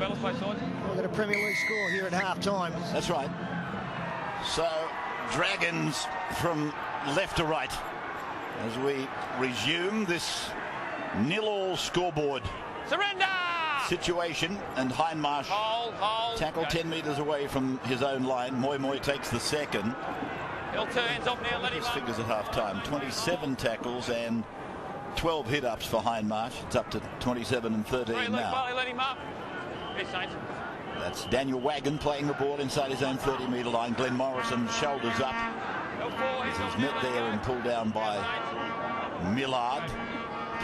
Let's play sides. We've got a Premier League score here at half-time. That's right. So, Dragons from left to right as we resume this 0-0 scoreboard. Surrender! Situation, and Hindmarsh tackle 10 metres away from his own line. Moy takes the second. He'll turn hands off now, let him His up. figures at half time. 27 tackles and 12 hit ups for Hindmarsh. It's up to 27 and 13 Hey, now. let him up. Yes, Saints. That's Daniel Wagon playing the ball inside his own 30-metre line. Glenn Morrison shoulders up. He's met there and pulled down by Millard.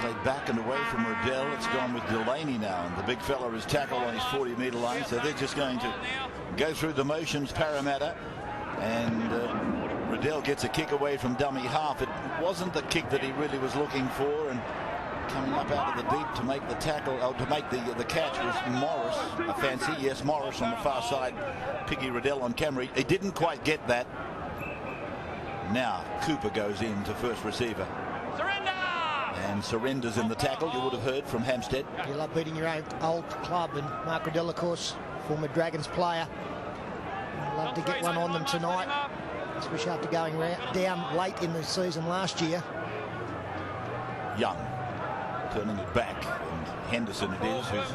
Played back and away from Riddell. It's gone with Delaney now, and the big fella is tackled on his 40-metre line, so they're just going to go through the motions, Parramatta, and Riddell gets a kick away from dummy half. It wasn't the kick that he really was looking for, and coming up out of the deep to make the tackle, to make the catch was Morris. A fancy, yes, Morris on the far side. Piggy Riddell on camera. He didn't quite get that. Now Cooper goes in to first receiver. Surrender! And surrenders in the tackle. You would have heard from Hampstead. You love beating your own old club, and Mark Riddell, of course, former Dragons player. I'd love to get one on them tonight, especially after going down late in the season last year. Young turning it back, and Henderson it is, who's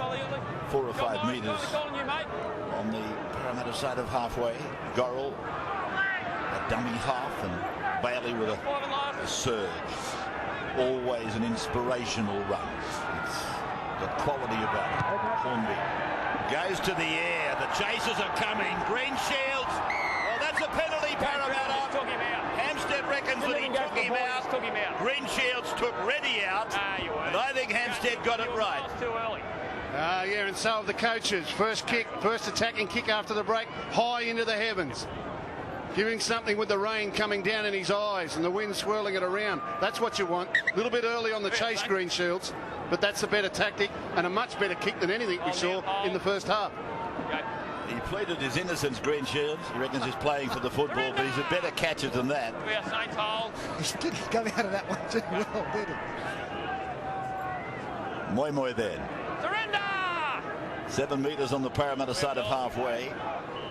4 or 5 metres on the Parramatta side of halfway. Gorrell, a dummy half, and Bailey with a surge. Always an inspirational run. It's got quality about it. Hornby goes to the air. The chasers are coming. Green Shields. Well, that's a penalty, Parramatta. Hampstead reckons that he took him out. Green Shields took Reddy out. And I think Hampstead got it right. Too early. Yeah, and so have the coaches. First attacking kick after the break, high into the heavens. Giving something with the rain coming down in his eyes and the wind swirling it around. That's what you want. A little bit early on the chase, Green Shields, but that's a better tactic and a much better kick than anything we saw in the first half. He pleaded his innocence, Green Shields. He reckons he's playing for the football, but he's a better catcher than that. He didn't come out of that one too well, did he? Moy then. Surrender! 7 metres on the Parramatta side of halfway.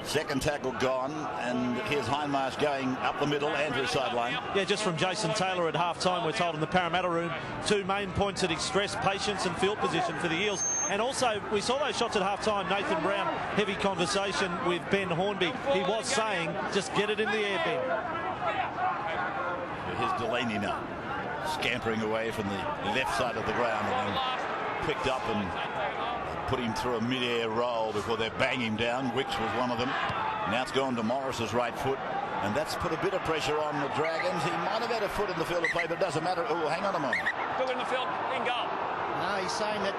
Second tackle gone, and here's Hindmarsh going up the middle, Andrew sideline. Yeah, just from Jason Taylor at half-time, we're told in the Parramatta room, 2 main points that express patience and field position for the Eels. And also, we saw those shots at half-time. Nathan Brown, heavy conversation with Ben Hornby. He was saying, just get it in the air, Ben. Here's Delaney now, scampering away from the left side of the ground, and then picked up and put him through a mid-air roll before they bang him down. Wicks was one of them. Now it's gone to Morris's right foot, and that's put a bit of pressure on the Dragons. He might have had a foot in the field of play, but it doesn't matter. Oh, hang on a moment. Foot in the field, in goal. No, he's saying that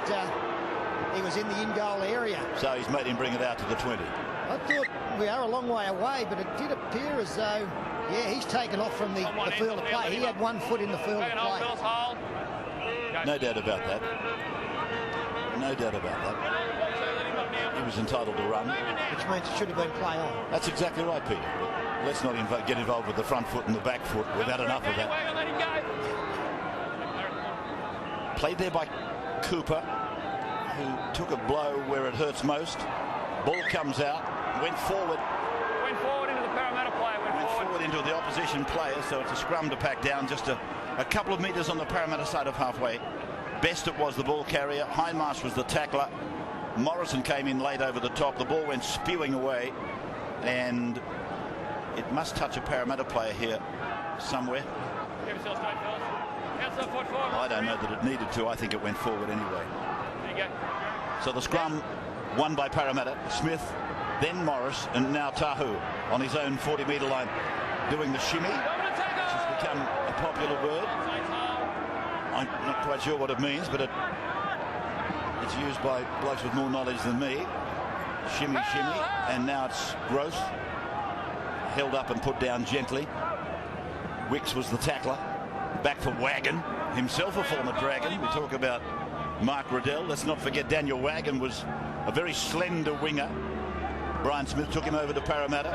he was in the in-goal area. So he's made him bring it out to the 20. I thought we are a long way away, but it did appear as though, yeah, he's taken off from the field of play. He had 1 foot in the field of play. No doubt about that. No doubt about that. He was entitled to run. Which means it should have been play on. That's exactly right, Peter. But let's not get involved with the front foot and the back foot. We've had enough of that. Played there by Cooper, who took a blow where it hurts most. Ball comes out, went forward. Went forward into the Parramatta player. Went forward into the opposition player, so it's a scrum to pack down just a couple of metres on the Parramatta side of halfway. Best it was the ball carrier. Hindmarsh was the tackler. Morrison came in late over the top. The ball went spewing away, and it must touch a Parramatta player here somewhere. I don't know that it needed to. I think it went forward anyway. So the scrum won by Parramatta. Smith, then Morris, and now Tahu on his own 40-metre line doing the shimmy, which has become a popular word. I'm not quite sure what it means, but it's used by blokes with more knowledge than me. Shimmy, shimmy, and now it's Gross. Held up and put down gently. Wicks was the tackler. Back for Wagon, himself a former Dragon. We talk about Mark Riddell. Let's not forget Daniel Wagon was a very slender winger. Brian Smith took him over to Parramatta.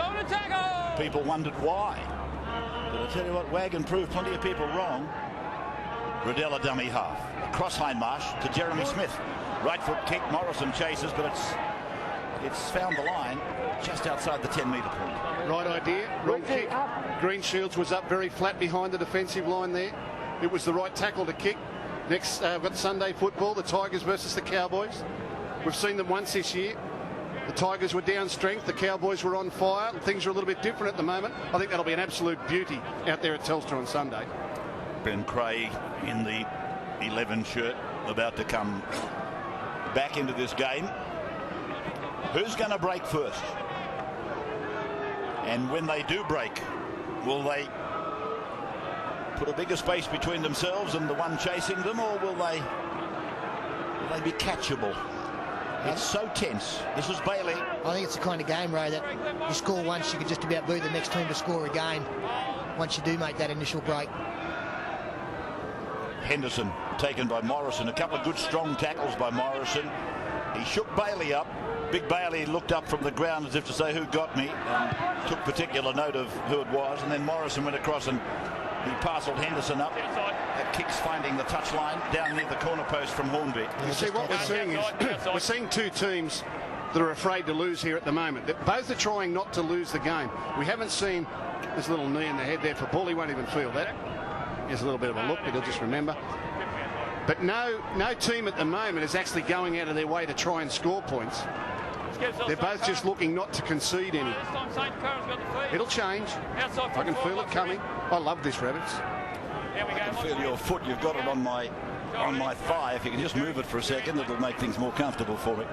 People wondered why. But I tell you what, Wagon proved plenty of people wrong. Riddell a dummy half. Across Hindmarsh to Jeremy Smith. Right foot kick. Morrison chases, but it's It's found the line just outside the 10-metre point. Right idea, wrong kick. Greenshields was up very flat behind the defensive line there. It was the right tackle to kick. Next, we've got Sunday football, the Tigers versus the Cowboys. We've seen them once this year. The Tigers were down strength, the Cowboys were on fire. Things are a little bit different at the moment. I think that'll be an absolute beauty out there at Telstra on Sunday. Ben Creagh in the 11 shirt, about to come back into this game. Who's going to break first? And when they do break, will they put a bigger space between themselves and the one chasing them, or will they be catchable? It's so tense. This is Bailey. I think it's the kind of game, Ray, that you score once, you could just about beat the next team to score again once you do make that initial break. Henderson taken by Morrison. A couple of good strong tackles by Morrison. He shook Bailey up. Big Bailey looked up from the ground as if to say, who got me, and took particular note of who it was. And then Morrison went across and he parcelled Henderson up. That kick's finding the touchline down near the corner post from Hornby. You see, what we're seeing is we're seeing two teams that are afraid to lose here at the moment. Both are trying not to lose the game. We haven't seen this little knee in the head there for Bull. He won't even feel that. Here's a little bit of a look, but he'll just remember. But no team at the moment is actually going out of their way to try and score points. They're both just looking not to concede any. It'll change. I can feel it coming. I love this, Rabbits. I can feel your foot. You've got it on my thigh. If you can just move it for a second, it'll make things more comfortable for me.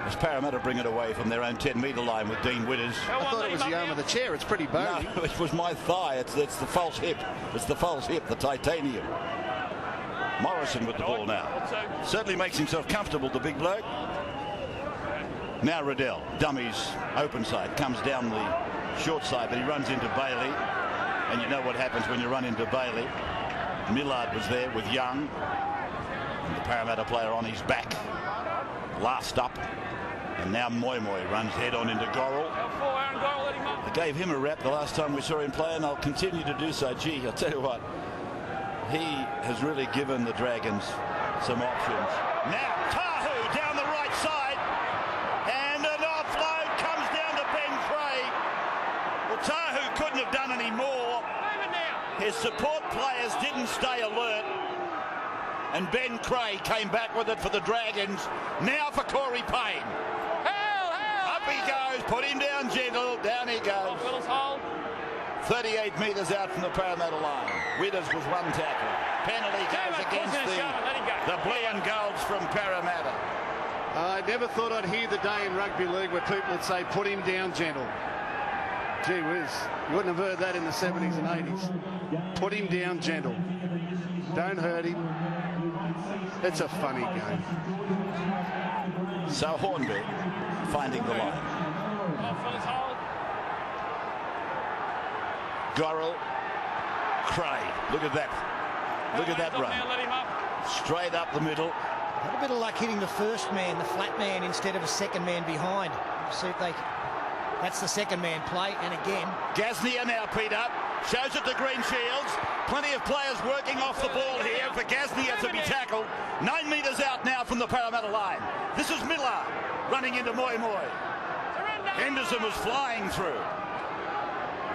As Parramatta bring it away from their own 10-metre line with Dean Witters. I thought it was the arm of the chair. It's pretty bony. No, it was my thigh. It's the false hip. It's the false hip, the titanium. Morrison with the ball now. Certainly makes himself comfortable, the big bloke. Now Riddell, dummies, open side, comes down the short side, but he runs into Bailey. And you know what happens when you run into Bailey. Millard was there with Young. And the Parramatta player on his back. Last up. And now Moi runs head on into Gorrell. I gave him a rap the last time we saw him play, and I'll continue to do so. Gee, I'll tell you what. He has really given the Dragons some options. Now Tahu down the right side. And an offload comes down to Ben Creagh. Well, Tahu couldn't have done any more. His support players didn't stay alert. And Ben Creagh came back with it for the Dragons. Now for Corey Payne. Up he goes. Put him down gentle. Down he goes. 38 metres out from the Parramatta line. Witters was one tackle. Penalty goes against the blue and golds from Parramatta. I never thought I'd hear the day in rugby league where people would say, put him down gentle. Gee whiz, you wouldn't have heard that in the 70s and 80s. Put him down gentle. Don't hurt him. It's a funny game. So Hornby finding the line. Gorrell, Creagh. Look at that. Look at that run. Straight up the middle. A little bit of luck hitting the first man, the flat man, instead of a second man behind. See if they... That's the second man play, and again... Gaznia now, Peter. Shows it to Greenshields. Plenty of players working off the ball here for Gaznia to be tackled. 9 metres out now from the Parramatta line. This is Miller running into Moi. Henderson was flying through.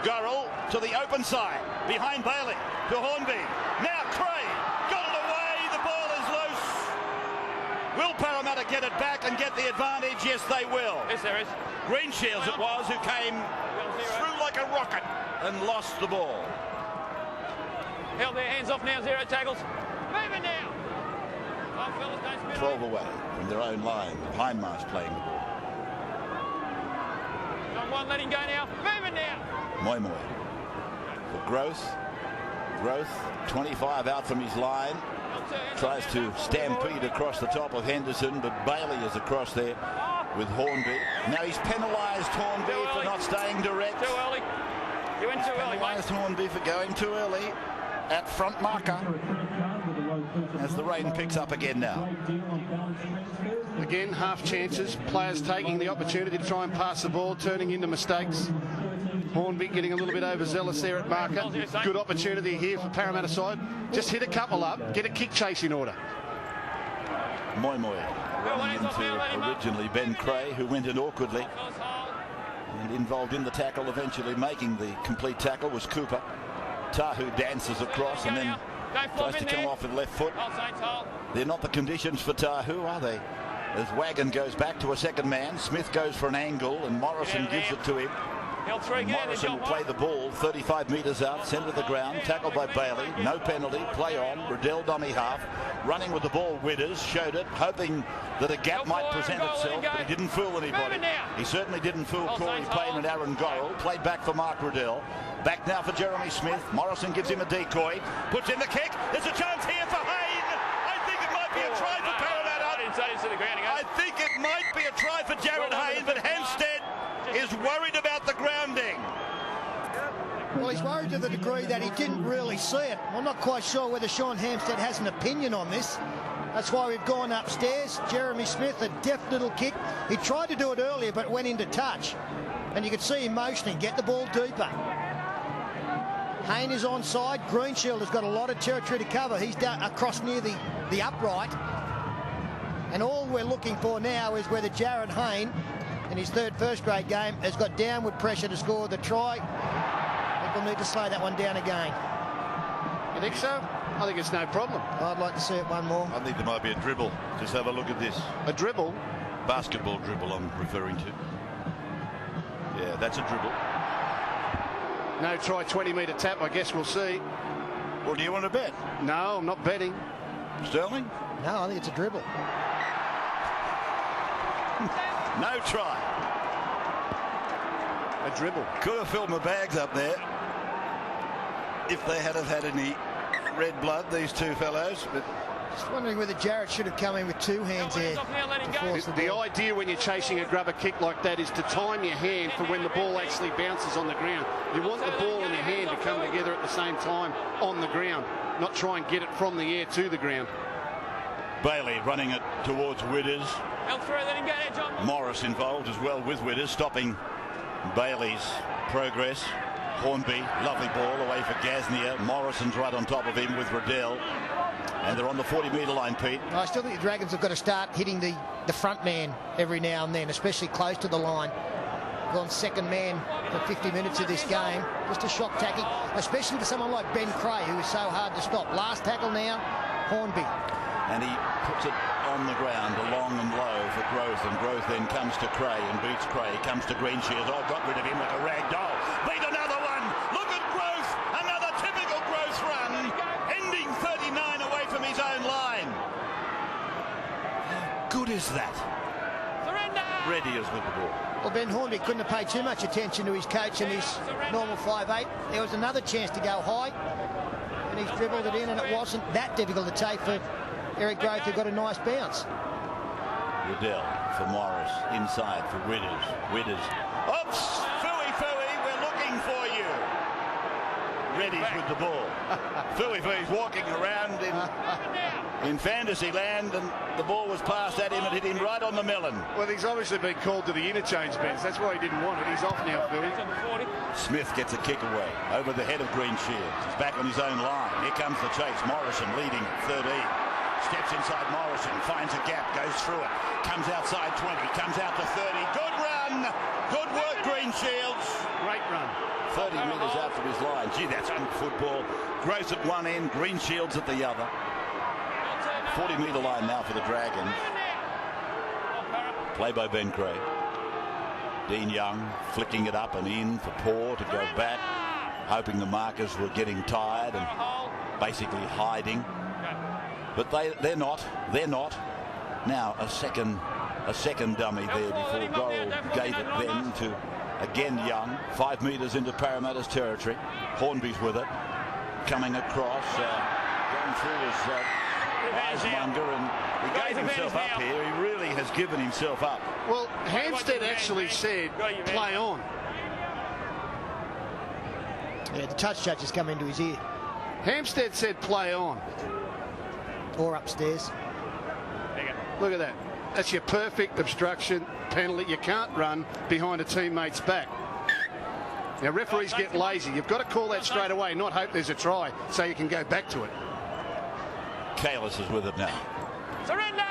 Gorrell to the open side. Behind Bailey to Hornby. Now Creagh. Got it away. The ball is loose. Will Parramatta get it back and get the advantage? Yes, they will. Yes, there is. Greenshields it was who came through like a rocket and lost the ball. Held their hands off now, 0 tackles. Moving now. 12 away from their own line. Hindmarsh playing the ball. On one, let him go now. Moving now. Moi. For Growth. 25 out from his line. Tries to stampede across the top of Henderson, but Bailey is across there with Hornby. Now he's penalised Hornby for not staying direct. Too early. You went too early, mate. Penalised Hornby for going too early at front marker. As the rain picks up again now. Again, half chances. Players taking the opportunity to try and pass the ball, turning into mistakes. Hornby getting a little bit overzealous there at marker. Good opportunity here for Parramatta side. Just hit a couple up, get a kick chase in order. Moy running into originally Ben Cray, who went in awkwardly and involved in the tackle, eventually making the complete tackle was Cooper. Tahu dances across and then tries to come off with left foot. They're not the conditions for Tahu, are they? As Wagon goes back to a second man, Smith goes for an angle and Morrison gives it to him. Morrison will play the ball 35 metres out, centre of the ground, tackled by Bailey, no penalty, play on, Riddell dummy half, running with the ball, Widders, showed it, hoping that a gap might present itself, but he didn't fool anybody. He certainly didn't fool Corey Payne and Aaron Gorrell, played back for Mark Riddell, back now for Jeremy Smith, Morrison gives him a decoy, puts in the kick, there's a chance here for Hayne, I think it might be a try for Parramatta. I think it might be a try for Jared Hayne, but Hampstead is worried about the grounding. Well, he's worried to the degree that he didn't really see it. I'm not quite sure whether Sean Hampstead has an opinion on this. That's why we've gone upstairs. Jeremy Smith, a deft little kick. He tried to do it earlier, but went into touch. And you could see him motioning, get the ball deeper. Hayne is onside. Greenshield has got a lot of territory to cover. He's down across near the upright. And all we're looking for now is whether Jared Hayne, in his third first-grade game, has got downward pressure to score the try. I think we'll need to slow that one down again. You think so? I think it's no problem. I'd like to see it one more. I think there might be a dribble. Just have a look at this. A dribble? Basketball dribble I'm referring to. Yeah, that's a dribble. No try, 20-metre tap, I guess we'll see. Well, do you want to bet? No, I'm not betting. Sterling? No, I think it's a dribble. No try. A dribble. Could have filled my bags up there if they had have had any red blood, these two fellows. But just wondering whether Jarrett should have come in with two hands there to force the ball. The idea when you're chasing a grubber kick like that is to time your hand for when the ball actually bounces on the ground. You want the ball and your hand to come together at the same time on the ground, not try and get it from the air to the ground. Bailey running it towards Widders. Morris involved as well with Widders, stopping Bailey's progress. Hornby, lovely ball away for Gasnier. Morrison's right on top of him with Riddell. And they're on the 40-metre line, Pete. I still think the Dragons have got to start hitting the front man every now and then, especially close to the line. Gone second man for 50 minutes of this game. Just a shock tackle, especially for someone like Ben Cray, who is so hard to stop. Last tackle now, Hornby. And he puts it on the ground, long and low for Growth, and Growth then comes to Cray and beats Cray. Comes to Greenshields. Oh, got rid of him like a rag doll. Beat another one. Look at Growth. Another typical Growth run. Ending 39 away from his own line. How good is that? Surrender. Reddy is with the ball. Well, Ben Hornby couldn't have paid too much attention to his coach and his normal 5'8". There was another chance to go high, and he's dribbled it in, and it wasn't that difficult to take for Eric Growth, who got a nice bounce. Riddell for Morris, inside for Widders. Oops! Fooey, we're looking for you. Reddy's with the ball. Fooey's walking around in fantasy land, and the ball was passed at him and hit him right on the melon. Well, he's obviously been called to the interchange bench. That's why he didn't want it. He's off now, Fooey. Smith gets a kick away over the head of Greenshields. He's back on his own line. Here comes the chase. Morrison leading 13. Steps inside Morrison, finds a gap, goes through it, comes outside 20, comes out to 30. Good run! Good work, Greenshields. Great run. 30 metres out from his line. Gee, that's good football. Gross at one end, Greenshields at the other. 40-metre line now for the Dragons. Play by Ben Cray. Dean Young flicking it up and in for Paw to go back, hoping the markers were getting tired and basically hiding. But they're not. Now a second dummy there before Gorrell gave it then to, again, Young. 5 metres into Parramatta's territory. Hornby's with it. Coming across. Going through his Weismunger, and he gave himself up here. He really has given himself up. Well, Hampstead actually said, play on. Yeah, the touch judge has come into his ear. Hampstead said, play on. Or upstairs. Look at that. That's your perfect obstruction penalty. You can't run behind a teammate's back. Now, referees get lazy. You've got to call that straight away, not hope there's a try so you can go back to it. Kalis is with it now. Surrender!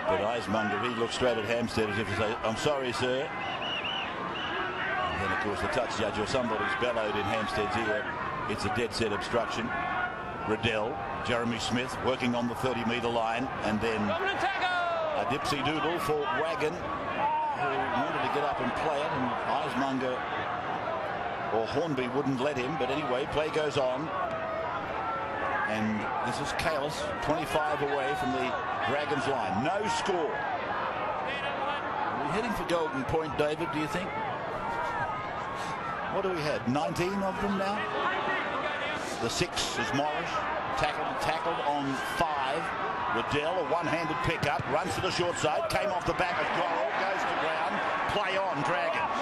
But Eismunger, he looked straight at Hampstead as if to say, I'm sorry, sir. And then, of course, the touch judge or somebody's bellowed in Hampstead's ear. It's a dead set obstruction. Riddell, Jeremy Smith working on the 30-metre line, and then a dipsy doodle for Wagon, who wanted to get up and play it, and Eismunger or Hornby wouldn't let him. But anyway, play goes on. And this is Kalis, 25 away from the Dragons line. No score. Are we heading for Golden Point, David, do you think? What do we have? 19 of them now? The 6 is Morris. Tackled on 5. Riddell, a one-handed pickup, runs to the short side, came off the back of Gorrell, goes to ground, play on, Dragons.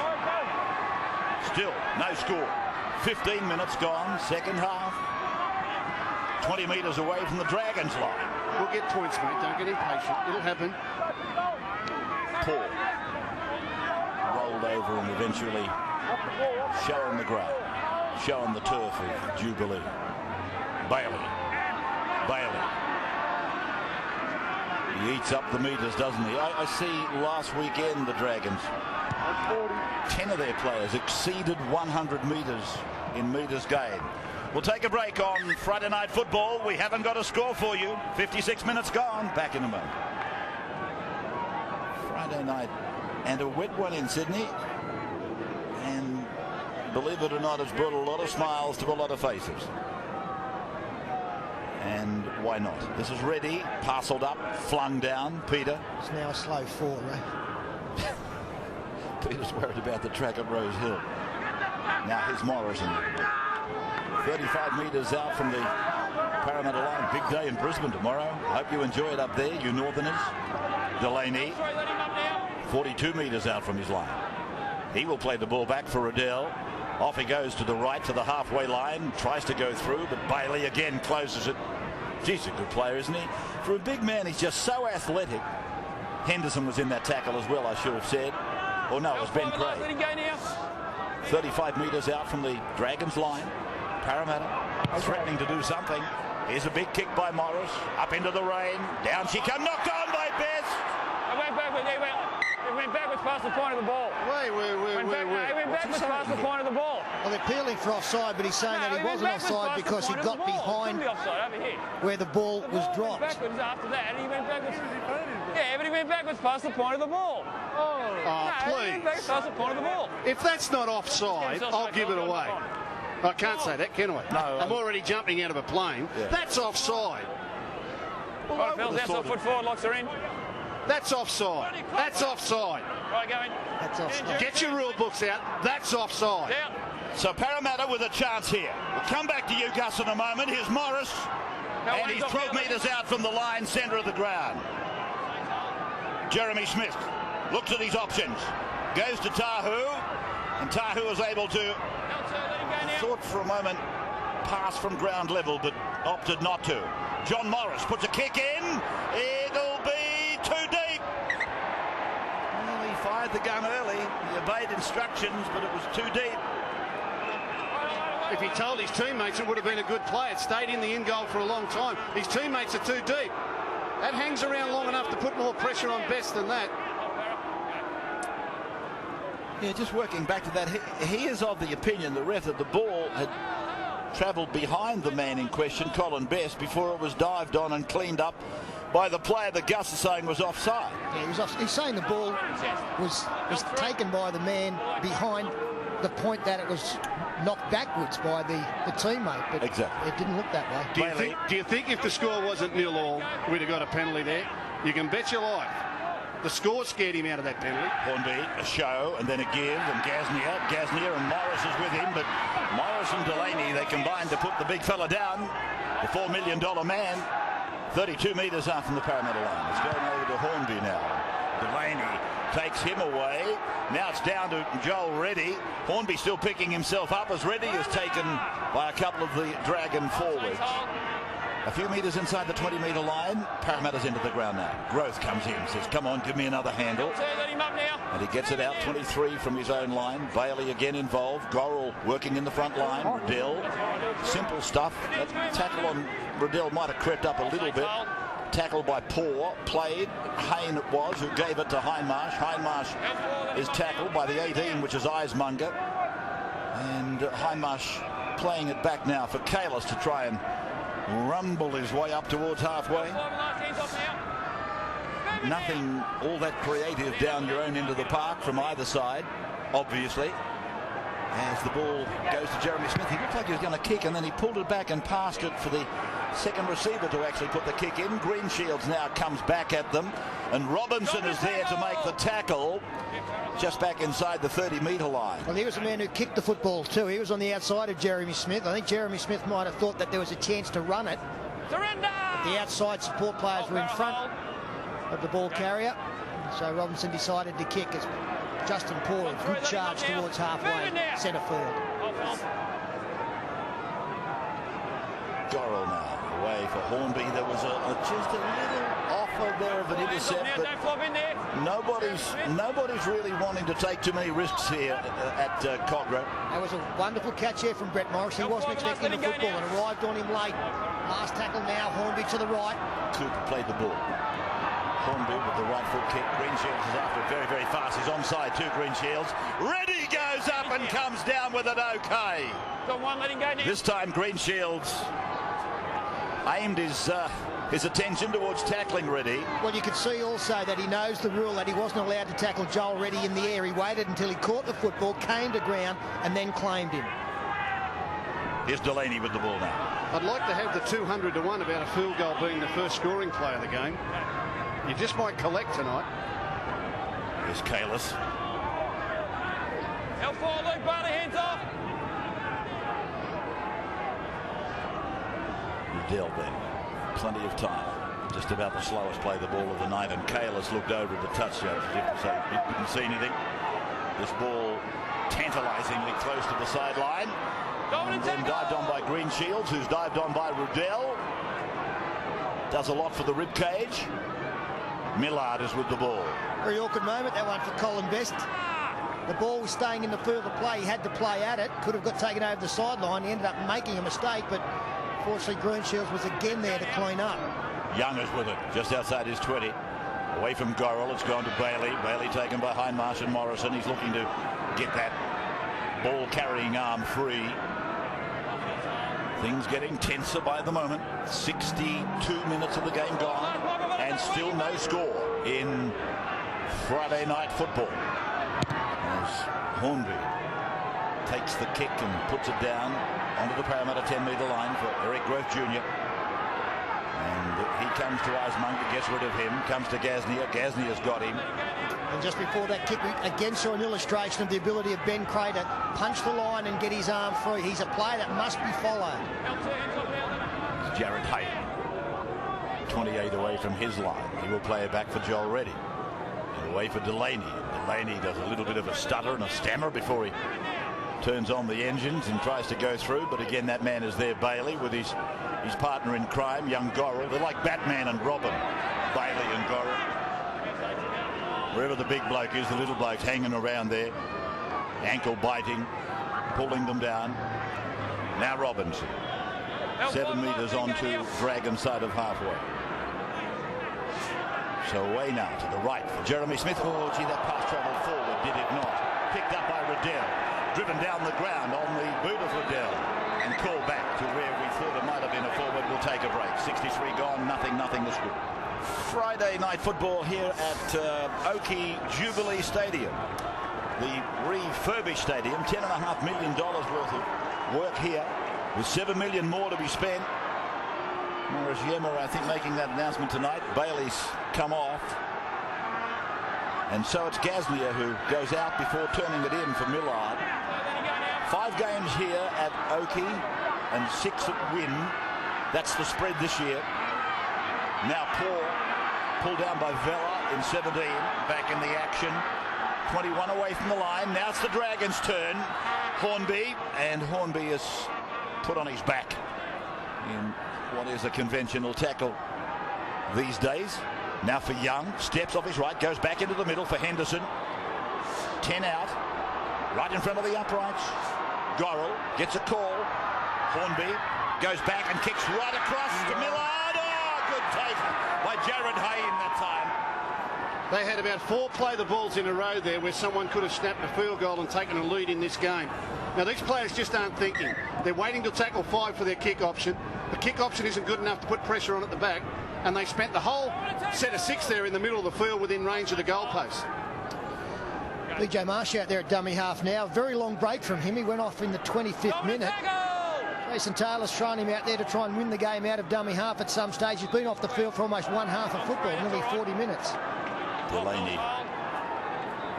Still, no score. 15 minutes gone, second half. 20 metres away from the Dragons line. We'll get points, mate. Don't get impatient. It'll happen. Paul rolled over and eventually showing the ground, showing the turf of Jubilee. Bailey. He eats up the metres, doesn't he? I see last weekend the Dragons, 10 of their players exceeded 100 metres in metres gained. We'll take a break on Friday Night Football. We haven't got a score for you. 56 minutes gone. Back in a moment. Friday night, and a wet one in Sydney. And believe it or not, it's brought a lot of smiles to a lot of faces. And why not? This is ready, parcelled up, flung down. Peter. It's now a slow fall, right? Peter's worried about the track at Rose Hill. Now here's Morrison. 35 metres out from the Parramatta line. Big day in Brisbane tomorrow. Hope you enjoy it up there, you Northerners. Delaney, 42 metres out from his line. He will play the ball back for Riddell. Off he goes to the right, to the halfway line. Tries to go through, but Bailey again closes it. He's a good player, isn't he? For a big man, he's just so athletic. Henderson was in that tackle as well, I should have said. Oh no, it was Ben Craig. 35 metres out from the Dragons line. Parramatta threatening to do something. Here's a big kick by Morris. Up into the rain. Down she comes. Knocked on by Best. It went backwards past the point of the ball. Wait. It went backwards past the point of the ball. Well, they're peeling for offside, but he's saying that he wasn't offside because he got behind where the ball was dropped. Backwards after that, and he went backwards. Yeah, but he went backwards past the point of the ball. Please. He went backwards past the point of the ball. If that's not offside, I'll give it away. I can't say that, can I? No. I'm already jumping out of a plane. Yeah. That's offside. Right, fellas, outside foot forward, locks are in. That's offside. That's offside. Right, go in. That's offside. Get your rule books out. That's offside. Down. So Parramatta with a chance here. We'll come back to you, Gus, in a moment. Here's Morris. And he's 12 metres out from the line, centre of the ground. Jeremy Smith looks at his options. Goes to Tahu. And Tahu is able to, thought for a moment, pass from ground level, but opted not to. John Morris puts a kick in. It'll be too deep. Well, he fired the gun early. He obeyed instructions, but it was too deep. If he told his teammates, it would have been a good play. It stayed in the in goal for a long time. His teammates are too deep. That hangs around long enough to put more pressure on Best than that. Yeah, just working back to that, he is of the opinion, the ref, that the ball had travelled behind the man in question, Colin Best, before it was dived on and cleaned up by the player that Gus is saying was offside. Yeah, he's saying the ball was taken by the man behind the point that it was knocked backwards by the teammate, but exactly. It didn't look that way. Do you think if the score wasn't 0-0, we'd have got a penalty there? You can bet your life. The score scared him out of that penalty. Hornby, a show, and then a give, and Gasnier and Morris is with him, but Morris and Delaney, they combined to put the big fella down, the $4 million man, 32 metres out from the Parramatta line. It's going over to Hornby now. Delaney takes him away. Now it's down to Joel Reddy. Hornby still picking himself up as Reddy is taken by a couple of the Dragon forwards. A few metres inside the 20-metre line. Parramatta's into the ground now. Growth comes in, says, come on, give me another handle. And he gets it out, 23 from his own line. Bailey again involved. Gorrell working in the front line. Riddell, simple stuff. That tackle on Riddell might have crept up a little bit. tackle by Poor, played. Hayne it was who gave it to Hindmarsh. Hindmarsh is tackled by the 18, which is Eismunger. And Hindmarsh playing it back now for Kalis to try and rumble his way up towards halfway. Nothing all that creative down your own end of the park from either side, obviously. As the ball goes to Jeremy Smith, he looked like he was going to kick, and then he pulled it back and passed it for the second receiver to actually put the kick in. Greenshields now comes back at them, and Robinson is there to make the tackle just back inside the 30-metre line. Well, he was the man who kicked the football too. He was on the outside of Jeremy Smith. I think Jeremy Smith might have thought that there was a chance to run it. Surrender! But the outside support players were in front of the ball carrier, so Robinson decided to kick as Justin Poor, good charge towards halfway, centre forward. Gorrell now away for Hornby. There was just a little offer there of an intercept, but nobody's really wanting to take too many risks here at Cogra. That was a wonderful catch here from Brett Morris. He wasn't expecting the football and arrived on him late. Last tackle now, Hornby to the right. Cooper played the ball. Hornby with the right foot kick. Greenshields is after it very, very fast. He's onside too, Greenshields. Reddy goes up and comes down with it okay. This time Greenshields aimed his attention towards tackling Reddy. Well, you could see also that he knows the rule that he wasn't allowed to tackle Joel Reddy in the air. He waited until he caught the football, came to ground, and then claimed him. Here's Delaney with the ball now. I'd like to have the 200-1 about a field goal being the first scoring play of the game. You just might collect tonight. Here's Kalis. L4, Luke Barley, hands off. Riddell then. Plenty of time. Just about the slowest play the ball of the night, and Kalis looked over at the touchdown as if to say he didn't see anything. This ball tantalisingly close to the sideline. And then dived on by Greenshields, who's dived on by Riddell. Does a lot for the rib cage. Millard is with the ball. Very awkward moment, that one for Colin Best. The ball was staying in the further play. He had to play at it. Could have got taken over the sideline. He ended up making a mistake, but fortunately Greenshields was again there to clean up. Young is with it, just outside his 20. Away from Gorrell, it's gone to Bailey. Bailey taken by Hindmarsh and Morrison. He's looking to get that ball-carrying arm free. Things getting tenser by the moment. 62 minutes of the game gone, and still no score in Friday night football. As Hornby takes the kick and puts it down onto the Parramatta 10-metre line for Eric Grove Jr. And he comes to Eismunger, gets rid of him, comes to Gasnier. Gasnier's got him. And just before that kick, we again saw an illustration of the ability of Ben Creagh to punch the line and get his arm free. He's a player that must be followed. It's Jared Hayden, 28 away from his line. He will play it back for Joel Reddy. And away for Delaney. Delaney does a little bit of a stutter and a stammer before he turns on the engines and tries to go through. But again, that man is there, Bailey, with his partner in crime, young Gorrell. They're like Batman and Robin, Bailey and Gorrell. Wherever the big bloke is, the little bloke's hanging around there, ankle biting, pulling them down. Now Robinson, 7 metres onto Dragon side of halfway. So away now to the right for Jeremy Smith. Oh, gee, that pass travelled forward, did it not? Picked up by Riddell, driven down the ground on the boot of Riddell, and called back to where we thought it might have been a forward. We'll take a break. 63 gone, nothing to score. Friday night football here at Oakey Jubilee Stadium, the refurbished stadium. $10.5 million worth of work here, with $7 million more to be spent. Morris Yemmer, I think, making that announcement tonight. Bailey's come off, and so it's Gasnier who goes out before turning it in for Millard. 5 games here at Oakey and 6 at Wynn. That's the spread this year. Now Paul pulled down by Vella in 17, back in the action. 21 away from the line. Now it's the Dragons' turn. Hornby, and Hornby is put on his back in what is a conventional tackle these days. Now for Young, steps off his right, goes back into the middle for Henderson. 10 out, right in front of the uprights. Gorrell gets a call. Hornby goes back and kicks right across to Millard. Oh, good take by They had about 4 play the balls in a row there where someone could have snapped a field goal and taken a lead in this game. Now, these players just aren't thinking. They're waiting to tackle 5 for their kick option. The kick option isn't good enough to put pressure on at the back, and they spent the whole set of 6 there in the middle of the field within range of the goalpost. PJ Marsh out there at dummy half now. Very long break from him. He went off in the 25th minute. Jason Taylor's thrown him out there to try and win the game out of dummy half at some stage. He's been off the field for almost one half of football, nearly 40 minutes. Delaney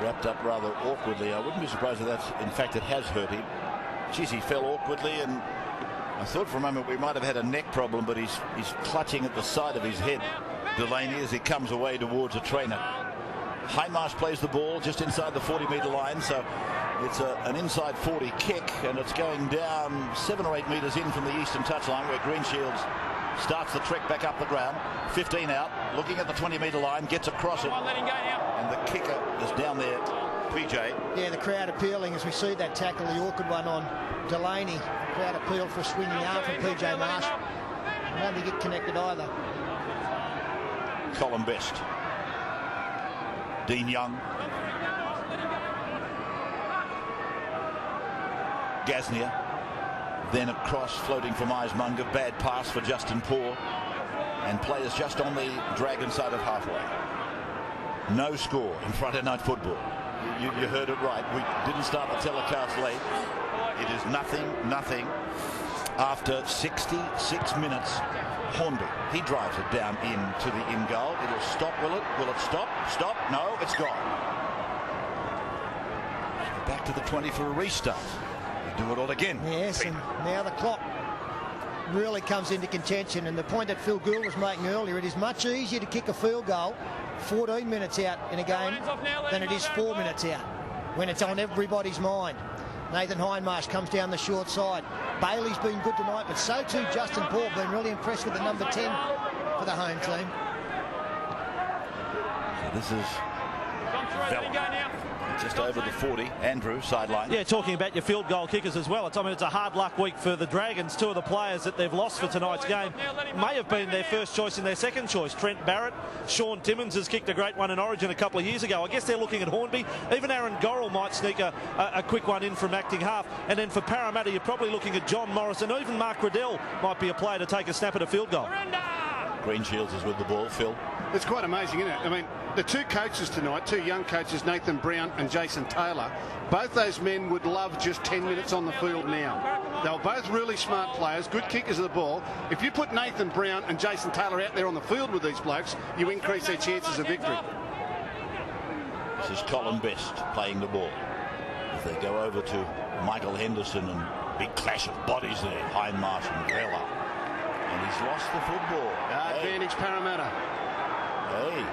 wrapped up rather awkwardly. I wouldn't be surprised if that's, in fact, it has hurt him. Geez, he fell awkwardly, and I thought for a moment we might have had a neck problem, but he's clutching at the side of his head, Delaney, as he comes away towards a trainer. Hindmarsh plays the ball just inside the 40-metre line, so it's an inside 40 kick, and it's going down 7 or 8 metres in from the eastern touchline, where Greenshields starts the trek back up the ground. 15 out, looking at the 20-metre line, gets across it, and the kicker is down there, PJ. Yeah, the crowd appealing as we see that tackle, the awkward one on Delaney. Crowd appealed for a swinging arm from PJ Marsh. Nobody get connected either. Colin Best. Dean Young. Gasnier. Then across, floating from Eismunger. Bad pass for Justin Poor. And players just on the Dragon side of halfway. No score in Friday night football. You heard it right. We didn't start the telecast late. It is nothing. After 66 minutes, Hornby, he drives it down into the in goal. It'll stop, will it? Will it stop? Stop? No, it's gone. So back to the 20 for a restart. They do it all again. Yes, and now the clock really comes into contention, and the point that Phil Gould was making earlier, it is much easier to kick a field goal 14 minutes out in a game than it is 4 minutes out when it's on everybody's mind. Nathan Hindmarsh comes down the short side. Bailey's been good tonight, but so too Justin Paul. Been really impressed with the number 10 for the home team. So this is Vella. Just over the 40. Andrew, sideline. Yeah, talking about your field goal kickers as well. It's a hard luck week for the Dragons. 2 of the players that they've lost for tonight's game may have been their first choice and their second choice. Trent Barrett, Sean Timmins has kicked a great one in Origin a couple of years ago. I guess they're looking at Hornby. Even Aaron Gorrell might sneak a quick one in from acting half. And then for Parramatta, you're probably looking at John Morris, and even Mark Riddell might be a player to take a snap at a field goal. Greenshields is with the ball. Phil. It's quite amazing, isn't it? I mean, the 2 coaches tonight, 2 young coaches, Nathan Brown and Jason Taylor, both those men would love just 10 minutes on the field now. They were both really smart players, good kickers of the ball. If you put Nathan Brown and Jason Taylor out there on the field with these blokes, you increase their chances of victory. This is Colin Best playing the ball. If they go over to Michael Henderson, and big clash of bodies there, Hindmarsh and Vella. And he's lost the football. Advantage Parramatta. Hey,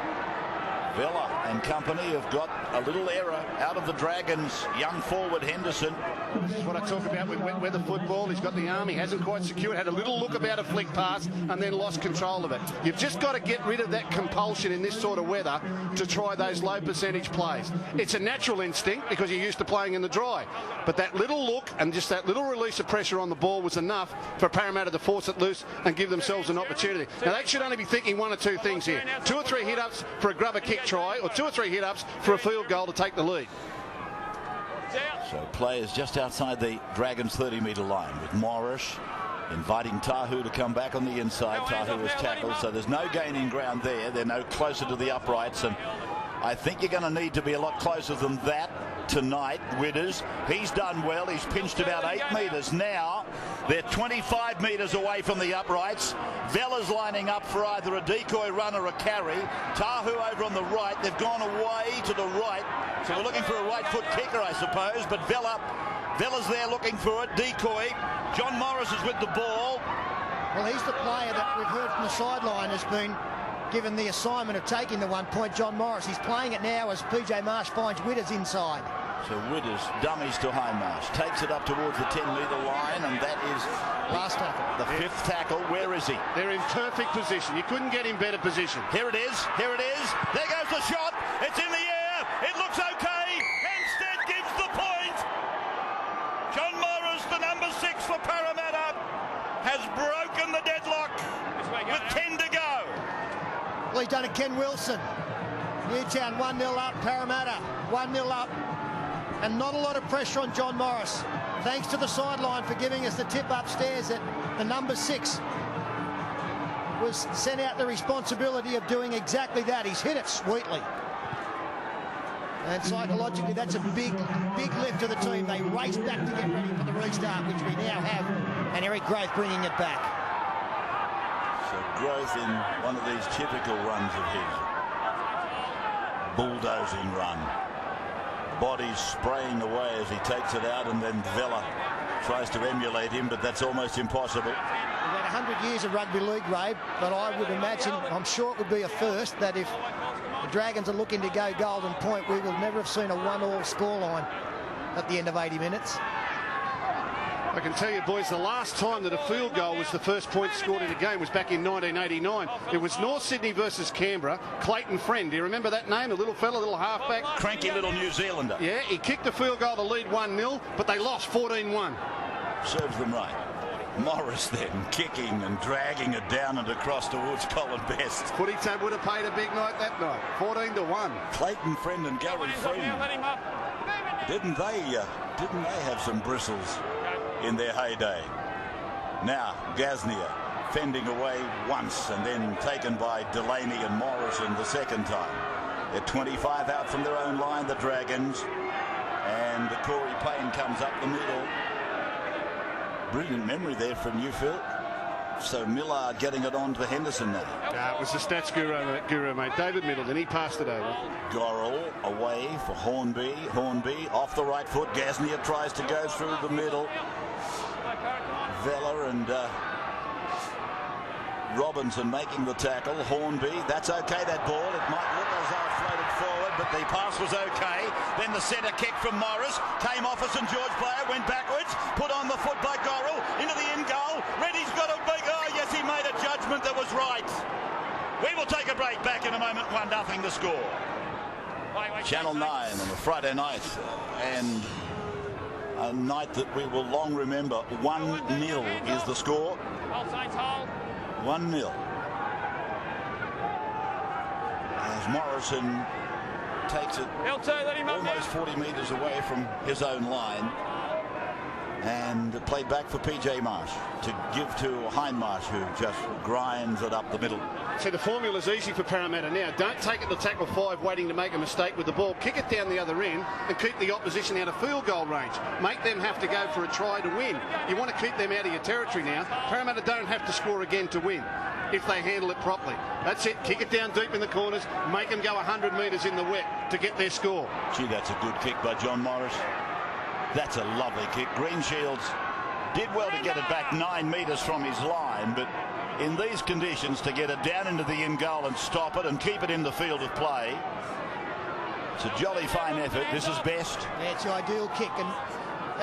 Vella and company have got a little error out of the Dragons' young forward Henderson. This is what I talk about with wet weather football. He's got the arm, he hasn't quite secured, had a little look about a flick pass and then lost control of it. You've just got to get rid of that compulsion in this sort of weather to try those low percentage plays. It's a natural instinct because you're used to playing in the dry. But that little look and just that little release of pressure on the ball was enough for Parramatta to force it loose and give themselves an opportunity. Now they should only be thinking 1 or 2 things here. 2 or 3 hit-ups for a grubber kick try, or 2 or 3 hit-ups for a field goal to take the lead. So players just outside the Dragons' 30-metre line, with Morris inviting Tahu to come back on the inside. Tahu is tackled, so there's no gaining ground there. They're no closer to the uprights, and I think you're going to need to be a lot closer than that tonight. Widders, he's done well. He's pinched about 8 metres now. They're 25 metres away from the uprights. Vella's lining up for either a decoy run or a carry. Tahu over on the right. They've gone away to the right. So we're looking for a right foot kicker, I suppose. But Vella's there looking for it. Decoy. John Morris is with the ball. Well, he's the player that we've heard from the sideline has been given the assignment of taking the 1 point. John Morris. He's playing it now as PJ Marsh finds Widders inside. So Widders dummies to Hindmarsh, takes it up towards the 10-metre line, and that is last tackle. The 5th tackle. Where is he? They're in perfect position. You couldn't get in better position. Here it is. Here it is. There goes the shot. It's in the air. It looks okay. Hempstead gives the point. John Morris, the number 6 for Parramatta, has broken the deadlock with 10 to go. Well, he's done it, Ken Wilson. Newtown 1-0 up, Parramatta 1-0 up. And not a lot of pressure on John Morris. Thanks to the sideline for giving us the tip upstairs that the number 6 was sent out the responsibility of doing exactly that. He's hit it sweetly. And psychologically, that's a big lift to the team. They race back to get ready for the restart, which we now have. And Eric Growth bringing it back. So Growth in one of these typical runs of his. Bulldozing run. Bodies spraying away as he takes it out, and then Vella tries to emulate him, but that's almost impossible. We've had 100 years of rugby league, Ray, but I would imagine, I'm sure it would be a first, that if the Dragons are looking to go golden point, we will never have seen a 1-1 scoreline at the end of 80 minutes. I can tell you, boys, the last time that a field goal was the first point scored in a game was back in 1989. It was North Sydney versus Canberra. Clayton Friend, do you remember that name? A little fella, little halfback. Cranky little New Zealander. Yeah, he kicked a field goal to lead 1-0, but they lost 14-1. Serves them right. Morris then kicking and dragging it down and across towards Colin Best. Footy Tab would have paid a big night that night. 14-1. Clayton Friend and Gary Freeman. Didn't they have some bristles in their heyday? Now Gaznia fending away once and then taken by Delaney and Morrison the second time. They're 25 out from their own line, the Dragons, and Corey Payne comes up the middle. Brilliant memory there from Newfield. So Millard getting it on to Henderson now. It was the stats guru, mate. David Middleton, he passed it over. Gorrell away for Hornby. Hornby off the right foot. Gaznia tries to go through the middle. Vella and Robinson making the tackle. Hornby, that's okay, that ball. It might look as though it floated forward, but the pass was okay. Then the centre kick from Morris. Came off a St George player, went backwards. Put on the foot by Gorrell. Into the in goal. Reddy's got a big... Oh, yes, he made a judgment that was right. We will take a break. Back in a moment. 1-0 the score. Channel 9 on a Friday night. And a night that we will long remember. 1-0 is the score. 1-0. As Morrison takes it almost 40 metres away from his own line and played back for PJ Marsh to give to Hindmarsh, who just grinds it up the middle. So the formula's easy for Parramatta now. Don't take it to tackle 5 waiting to make a mistake with the ball. Kick it down the other end and keep the opposition out of field goal range. Make them have to go for a try to win. You want to keep them out of your territory now. Parramatta don't have to score again to win if they handle it properly. That's it. Kick it down deep in the corners. Make them go 100 metres in the wet to get their score. Gee, that's a good kick by John Morris. That's a lovely kick. Greenshields did well to get it back 9 metres from his line, but in these conditions, to get it down into the in goal and stop it and keep it in the field of play, it's a jolly fine effort. This is best. Yeah, it's the ideal kick, and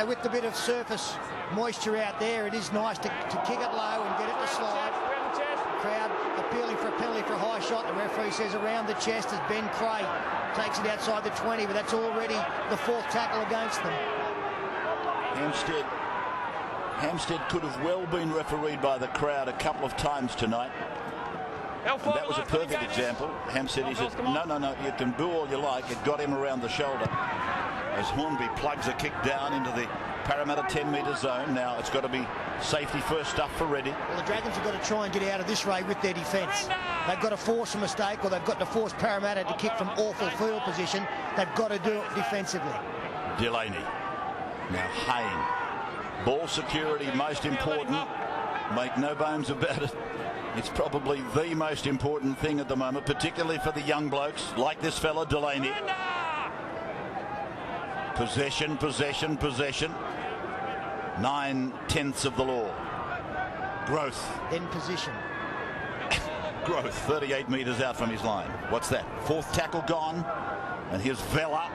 with the bit of surface moisture out there, it is nice to kick it low and get it to slide. Crowd appealing for a penalty for a high shot. The referee says around the chest as Ben Cray takes it outside the 20, but that's already the 4th tackle against them. Hampstead could have well been refereed by the crowd a couple of times tonight. And that was a perfect example. Hampstead, he said, no, you can boo all you like. It got him around the shoulder. As Hornby plugs a kick down into the Parramatta 10-metre zone. Now it's got to be safety first stuff for Reddy. Well, the Dragons have got to try and get out of this, Ray, with their defence. They've got to force a mistake, or they've got to force Parramatta to kick from awful field position. They've got to do it defensively. Delaney. Now Hayne. Ball security most important. Make no bones about it. It's probably the most important thing at the moment, particularly for the young blokes like this fella Delaney. Possession. 9/10 of the law. Growth. In position. Growth 38 metres out from his line. What's that? 4th tackle gone. And here's Vella.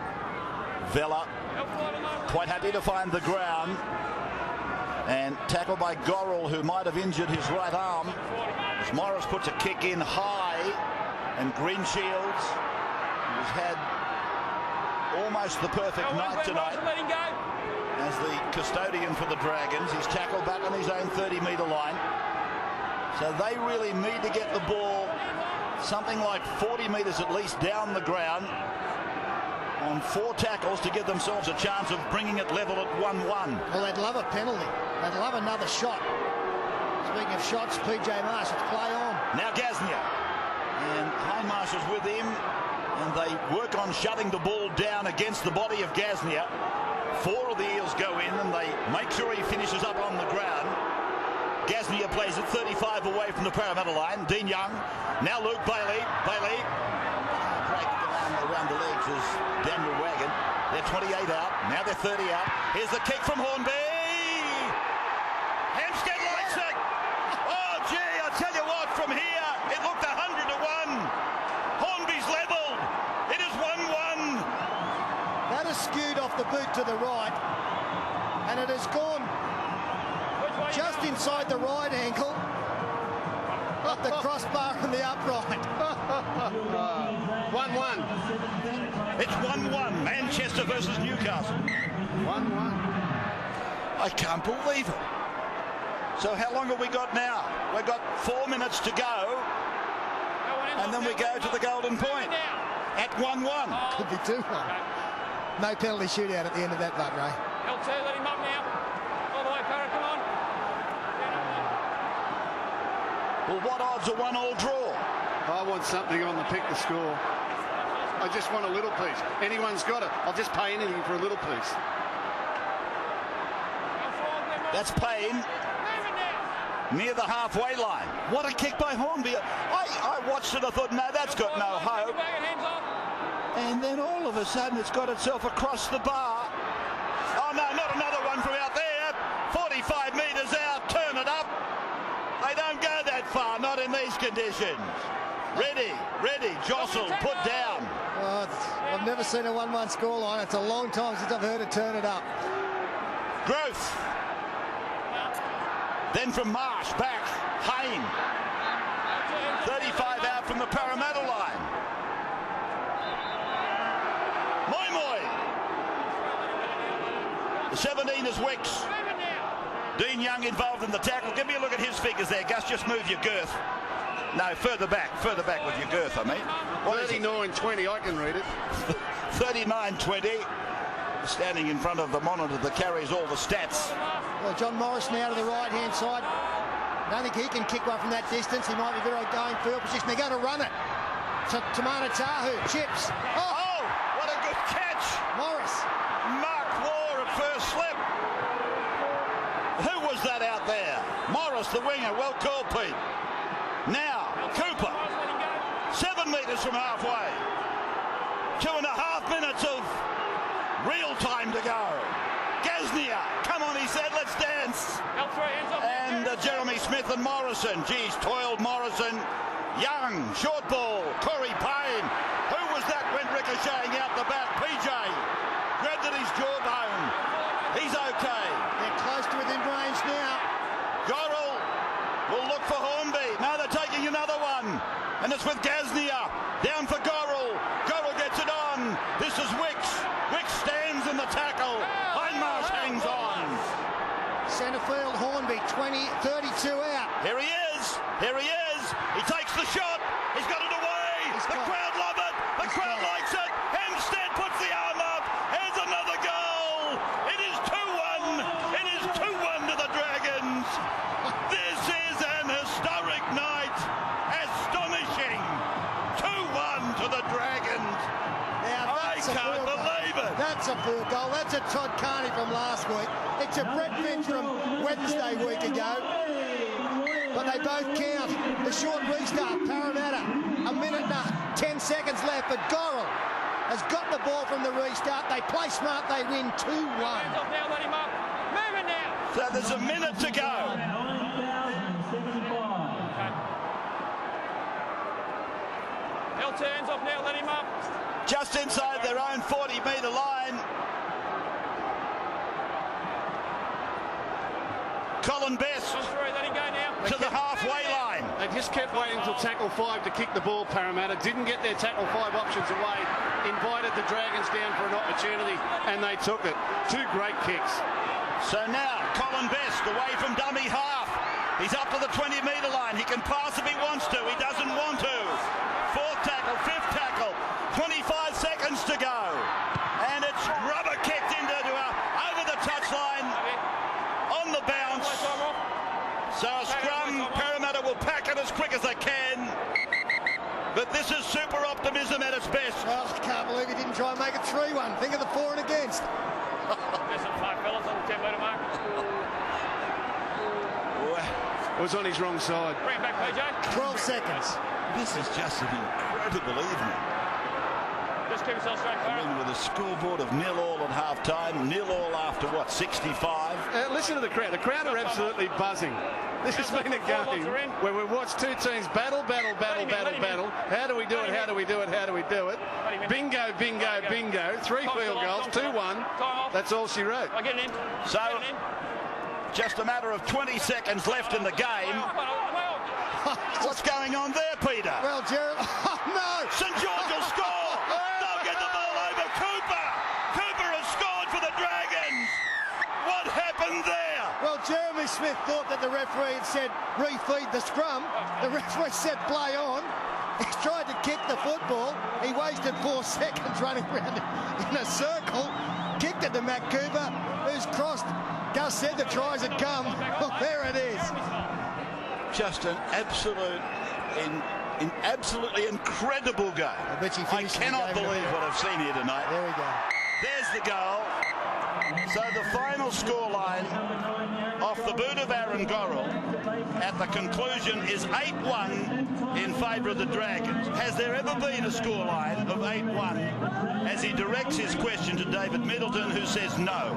Quite happy to find the ground. And tackled by Gorrell, who might have injured his right arm. As Morris puts a kick in high. And Greenshields, who's had almost the perfect night tonight as the custodian for the Dragons. He's tackled back on his own 30-metre line. So they really need to get the ball something like 40 metres at least down the ground on 4 tackles to give themselves a chance of bringing it level at 1-1. Well, they'd love a penalty. They'd love another shot. Speaking of shots, PJ Marsh, let's play on. Now Gaznia. And Hindmarsh is with him. And they work on shutting the ball down against the body of Gaznia. 4 of the Eels go in and they make sure he finishes up on the ground. Gaznia plays at 35 away from the Parramatta line. Dean Young. Now Luke Bailey. Bailey. Around the legs is Daniel Wagon. They're 28 out. Now they're 30 out. Here's the kick from Hornby. Hampstead likes it. Oh, gee, I tell you what, from here, it looked 100 to 1. Hornby's levelled. It is 1-1. That is skewed off the boot to the right. And it has gone just inside the right ankle. Up the crossbar and the upright. 1-1. It's 1-1. Manchester versus Newcastle. 1-1. I can't believe it. So how long have we got now? We've got 4 minutes to go. And then we go to the golden point at 1-1. Could be 2-1. No penalty shootout at the end of that, but Ray. L2, let him up now. All the way, Parra, come on. Well, what odds are 1-1 draw? I want something on the pick to score. I just want a little piece. Anyone's got it. I'll just pay anything for a little piece. That's Payne near the halfway line. What a kick by Hornby. I watched it, I thought, no, that's got no hope. And then all of a sudden it's got itself across the bar. Oh no, not another one from out there. 45 metres out, turn it up. They don't go that far, not in these conditions. Ready, jostle, put down. Oh, I've never seen a 1-1 scoreline. It's a long time since I've heard it turn it up. Growth. Then from Marsh, back, Hayne. 35 out from the Parramatta line. Moy. The 17 is Wicks. Dean Young involved in the tackle. Give me a look at his figures there, Gus. Just move your girth. No, further back with your girth, I mean. 39-20, I can read it. 39-20. Standing in front of the monitor that carries all the stats. Well, John Morris now to the right-hand side. I don't think he can kick one from that distance. He might be very going field position. They're going to run it. Tamana Tahu, chips. Oh, what a good catch. Morris. Mark Waugh at first slip. Who was that out there? Morris, the winger. Well called, Pete. Now, Cooper. 7 metres from halfway. 2.5 minutes of real time to go. Gaznia, come on, he said, let's dance. And Jeremy Smith and Morrison. Geez, toiled Morrison. Young, short ball, Corey Payne. Who was that went ricocheting out the back? PJ grabbed at his jawbone. He's okay. They're close to within range now. Gorrell will look for Hornby. Now they're taking another one. And it's with Gaznia. Down for Gorrell. Gorrell gets it on. This is Wicks. Wicks stands in the tackle. Hindmarsh hangs on. Centre field, Hornby, 32 out. Here he is. He takes the shot. He's got it away. The crowd love it. The crowd likes it. Hempstead puts the arm up. Here's another goal. It is 2-1. It is 2-1 to the Dragons. This is an historic night. Astonishing. 2-1 to the Dragons. I can't believe it. That's a poor goal. That's a Todd Carney from last week. It's a Brett Finch from Wednesday week ago. But they both count. The short restart, Parramatta, 1 minute and 10 seconds left. But Gorrell has got the ball from the restart. They play smart. They win 2-1. Now let him up. Move it now. So there's a minute to go. L turns off now, let him up. Just inside their own 40-metre line. Colin Best to the halfway line. They just kept waiting until tackle 5 to kick the ball, Parramatta. Didn't get their tackle 5 options away. Invited the Dragons down for an opportunity, and they took it. 2 great kicks. So now, Colin Best away from dummy half. He's up to the 20-metre line. He can pass if he wants to. He doesn't want to. This is super optimism at its best. Well, I can't believe he didn't try and make it 3-1. Think of the for and against. There's some 5 fellas on the 10-metre mark. It was on his wrong side. Bring it back, PJ. 12 seconds. This is just an incredible evening. Just keep yourself straight, I mean, with a scoreboard of 0-0 at half-time, 0-0 after, what, 65? Listen to the crowd. The crowd are absolutely buzzing. This has been a game where we've watched two teams battle. How do we do it? How do we do it? How do we do it? Bingo, bingo, bingo. 3 field goals, 2-1. That's all she wrote. Get it in. So, just a matter of 20 seconds left in the game. What's going on there, Peter? Well, Gerald, oh no! St George will score! They'll get the ball over Cooper! Cooper has scored for the Dragons! What happened there? Well, Jeremy Smith thought that the referee had said refeed the scrum. The referee said play on. He's tried to kick the football. He wasted 4 seconds running around in a circle. Kicked it to Matt Cooper, who's crossed. Gus said the tries had come. Well, there it is. Just an absolute, absolutely incredible game. I cannot believe what I've seen here tonight. There we go. There's the goal. So the final scoreline off the boot of Aaron Gorrell at the conclusion is 8-1 in favour of the Dragons. Has there ever been a scoreline of 8-1 as he directs his question to David Middleton, who says no.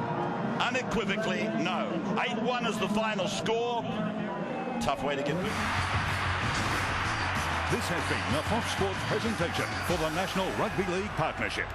Unequivocally, no. 8-1 is the final score. Tough way to get moved. This has been the Fox Sports presentation for the National Rugby League Partnership.